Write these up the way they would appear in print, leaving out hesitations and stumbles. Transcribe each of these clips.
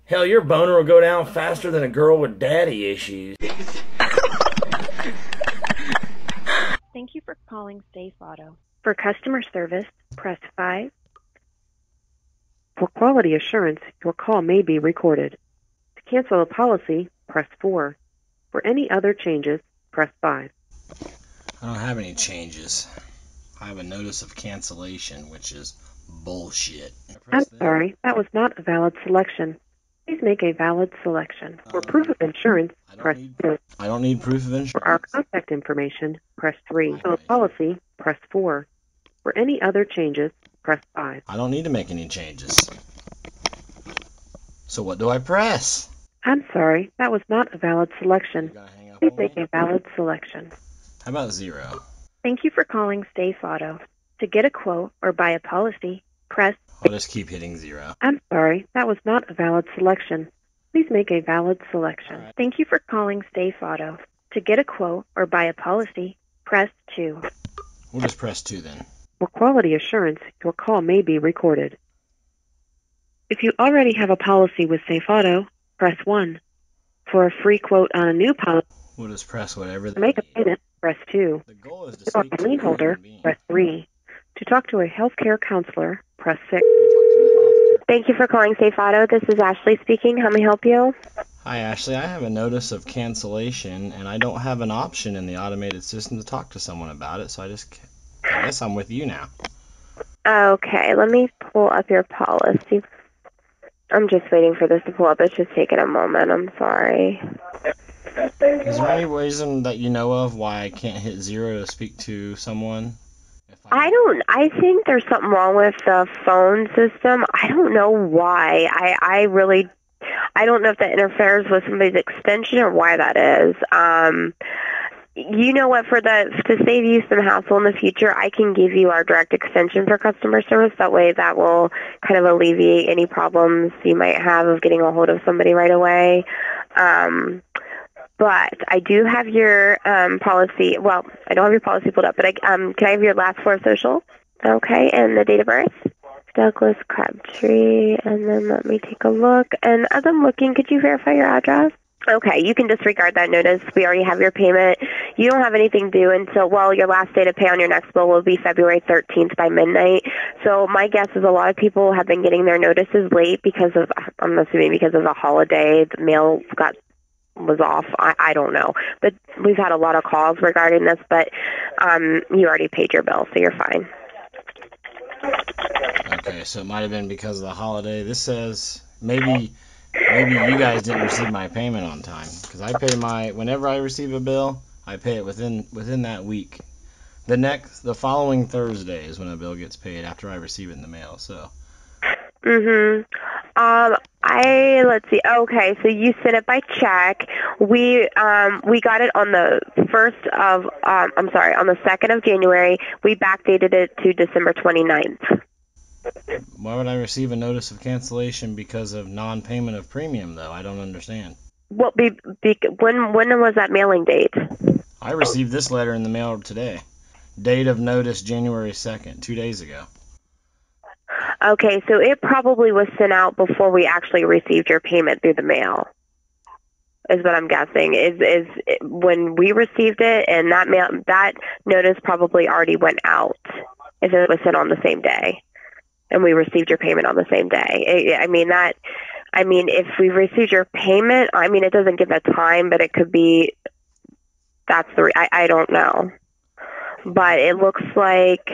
Hell, your boner will go down faster than a girl with daddy issues. Thank you for calling Safe Auto. For customer service, press 5. For quality assurance, your call may be recorded. To cancel a policy, press 4. For any other changes, press 5. I don't have any changes. I have a notice of cancellation, which is bullshit. I'm sorry, that was not a valid selection. Please make a valid selection. For proof of insurance, press 2. I don't need proof of insurance. For our contact information, press 3. For a policy, press 4. For any other changes, press 5. I don't need to make any changes. So what do I press? I'm sorry, that was not a valid selection. Please make a valid selection. How about 0? Thank you for calling Safe Auto. To get a quote or buy a policy, press... I'll just keep hitting 0. I'm sorry, that was not a valid selection. Please make a valid selection. Right. Thank you for calling Safe Auto. To get a quote or buy a policy, press 2. We'll just press 2 then. For quality assurance, your call may be recorded. If you already have a policy with Safe Auto, press 1. For a free quote on a new policy, We'll just press whatever to they make a need. payment, press 2. The goal is to To talk speak to a to lien a holder, human being. press 3. To talk to a healthcare counselor, press 6. Thank you for calling Safe Auto. This is Ashley speaking. How may I help you? Hi Ashley, I have a notice of cancellation and I don't have an option in the automated system to talk to someone about it, so I guess I'm with you now. Okay, let me pull up your policy. I'm just waiting for this to pull up. It's just taking a moment. I'm sorry. Is there any reason that you know of why I can't hit 0 to speak to someone? I think there's something wrong with the phone system. I don't know why. I don't know if that interferes with somebody's extension or why that is. You know what, to save you some hassle in the future, I can give you our direct extension for customer service. That way that will kind of alleviate any problems you might have of getting a hold of somebody right away. But I do have your policy. Well, I don't have your policy pulled up, but can I have your last 4 social? Okay, and the date of birth? Douglas Crabtree. And then let me take a look. And as I'm looking, could you verify your address? Okay, you can disregard that notice. We already have your payment. You don't have anything due until, your last day to pay on your next bill will be February 13th by midnight. So my guess is a lot of people have been getting their notices late I'm assuming because of the holiday. The mail was off. I don't know. But we've had a lot of calls regarding this, but you already paid your bill, so you're fine. Okay, so it might have been because of the holiday. This says maybe you guys didn't receive my payment on time, because I pay whenever I receive a bill, I pay it within that week. The following Thursday is when a bill gets paid after I receive it in the mail. So. Let's see. Okay, so you sent it by check. We got it on the on the 2nd of January. We backdated it to December 29th. Why would I receive a notice of cancellation because of non-payment of premium, though? I don't understand. Well, when was that mailing date? I received this letter in the mail today. Date of notice January 2nd, 2 days ago. Okay, so it probably was sent out before we actually received your payment through the mail, is what I'm guessing. Is when we received it, and that notice probably already went out if it was sent on the same day, and we received your payment on the same day. If we received your payment, it doesn't give a time, but it could be I don't know. But it looks like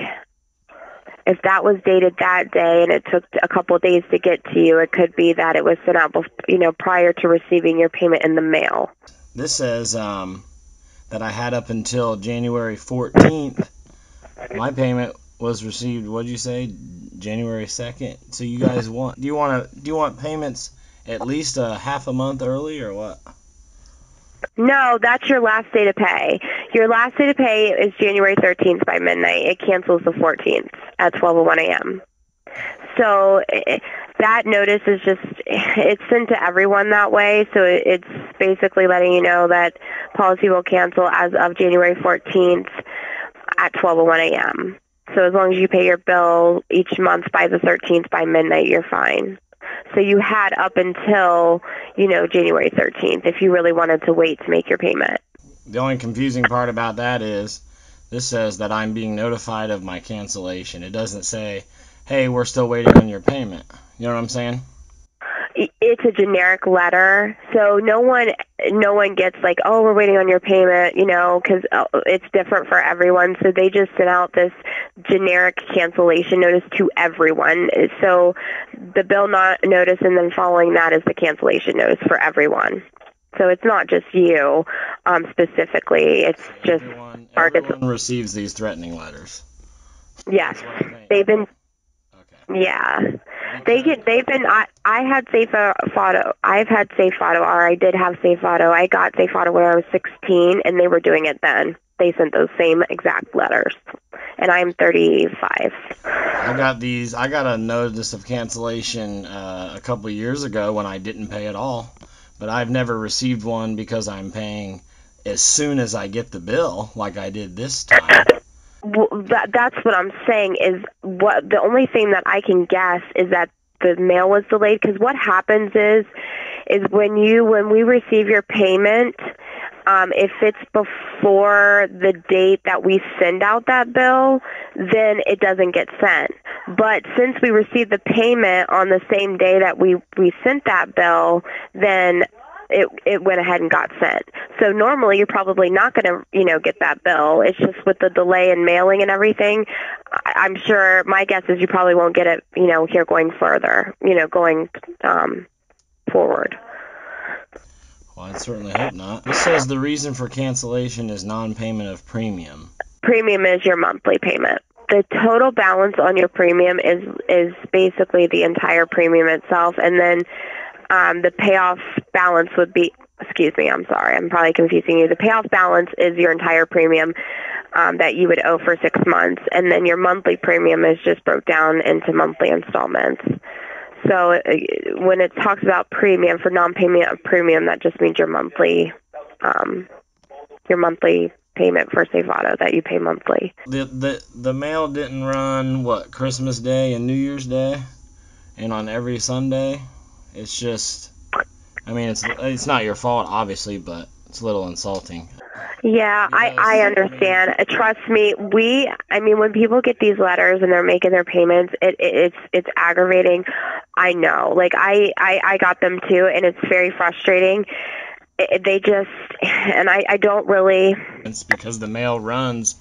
if that was dated that day and it took a couple of days to get to you, it could be that it was sent out prior to receiving your payment in the mail. This says that I had up until January 14th. My payment was received, what did you say, January 2nd? So you guys do you want payments at least a half a month early or what? No, that's your last day to pay. Your last day to pay is January 13th by midnight. It cancels the 14th at 12:01 a.m. So that notice is it's sent to everyone that way. So it's basically letting you know that policy will cancel as of January 14th at 12:01 a.m. So as long as you pay your bill each month by the 13th by midnight, you're fine. So you had up until, January 13th if you really wanted to wait to make your payment. The only confusing part about that is this says that I'm being notified of my cancellation. It doesn't say, hey, we're still waiting on your payment. You know what I'm saying? It's a generic letter, so no one gets like, oh, we're waiting on your payment, because it's different for everyone. So they just sent out this generic cancellation notice to everyone. So the bill notice, and then following that is the cancellation notice for everyone. So it's not just you specifically. It's just everyone receives these threatening letters. Yes, they've been. Okay. Yeah. They've been. I had Safe Auto. I've had Safe Auto, or I did have Safe Auto. I got Safe Auto when I was 16, and they were doing it then. They sent those same exact letters, and I'm 35. I got a notice of cancellation a couple of years ago when I didn't pay at all, but I've never received one because I'm paying as soon as I get the bill, like I did this time. Well, that's what I'm saying is the only thing that I can guess is that the mail was delayed, because what happens is when we receive your payment, if it's before the date that we send out that bill, then it doesn't get sent. But since we received the payment on the same day that we sent that bill, then it went ahead and got sent. So normally you're probably not going to, get that bill. It's just with the delay in mailing and everything. I'm sure my guess is you probably won't get it, here going further, going forward. Well, I certainly hope not. This says the reason for cancellation is non-payment of premium. Premium is your monthly payment. The total balance on your premium is basically the entire premium itself, and then the payoff balance would be, excuse me, I'm sorry, I'm probably confusing you. The payoff balance is your entire premium that you would owe for 6 months, and then your monthly premium is just broke down into monthly installments. So when it talks about premium, for non-payment of premium, that just means your monthly payment for Safe Auto that you pay monthly. The mail didn't run, Christmas Day and New Year's Day, and on every Sunday? It's just, I mean, it's not your fault, obviously, but it's a little insulting. Yeah, I understand. Trust me, when people get these letters and they're making their payments, it's aggravating. I know. Like, I got them too, and it's very frustrating. I don't really. It's because the mail runs,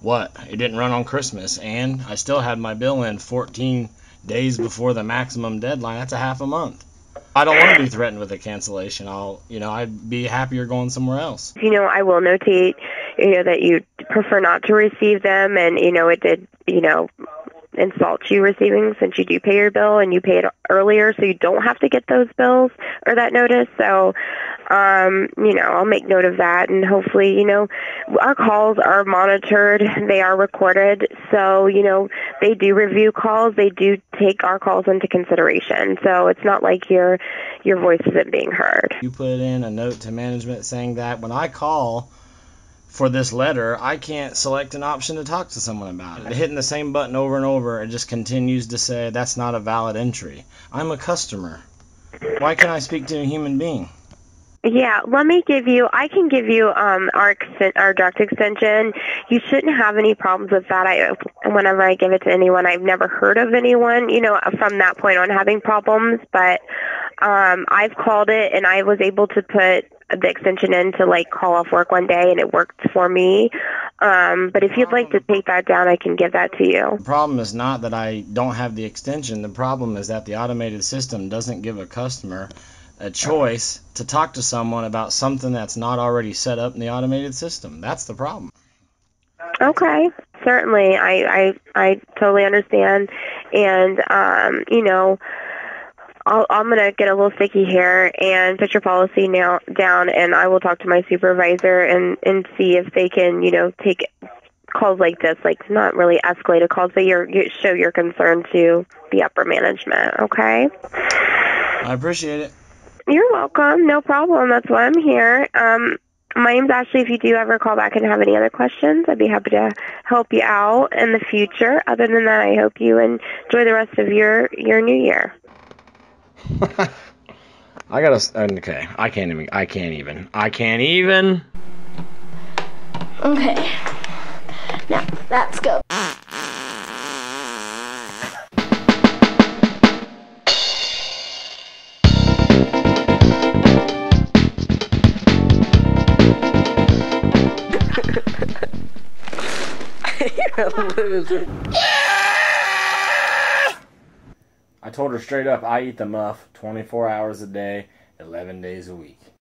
it didn't run on Christmas, and I still had my bill in 14 days before the maximum deadline. That's a half a month. I don't want to be threatened with a cancellation. I'd be happier going somewhere else. I will notate, that you prefer not to receive them, and, it did, insult you receiving, since you do pay your bill and you pay it earlier, so you don't have to get those bills or that notice. So, I'll make note of that, and hopefully, our calls are monitored, they are recorded, so, they do review calls, they do take our calls into consideration, so it's not like your voice isn't being heard. You put in a note to management saying that when I call for this letter, I can't select an option to talk to someone about it. Hitting the same button over and over, it just continues to say that's not a valid entry. I'm a customer. Why can't I speak to a human being? Yeah, I can give you our direct extension. You shouldn't have any problems with that. Whenever I give it to anyone, I've never heard of anyone, from that point on having problems, but I've called it, and I was able to put the extension in to call off work one day, and it worked for me. But if you'd like to take that down, I can give that to you. The problem is not that I don't have the extension. The problem is that the automated system doesn't give a customer a choice to talk to someone about something that's not already set up in the automated system. That's the problem. Okay, certainly. I totally understand. And, I'm going to get a little sticky here and put your policy down, and I will talk to my supervisor and see if they can, take calls like this, not really escalated calls, but show your concern to the upper management, okay? I appreciate it. You're welcome. No problem. That's why I'm here. My name's Ashley. If you do ever call back and have any other questions, I'd be happy to help you out in the future. Other than that, I hope you enjoy the rest of your new year. I gotta. Okay, I can't even. Okay. Now, let's go. You're a loser. I told her straight up, I eat the muff 24 hours a day, 11 days a week.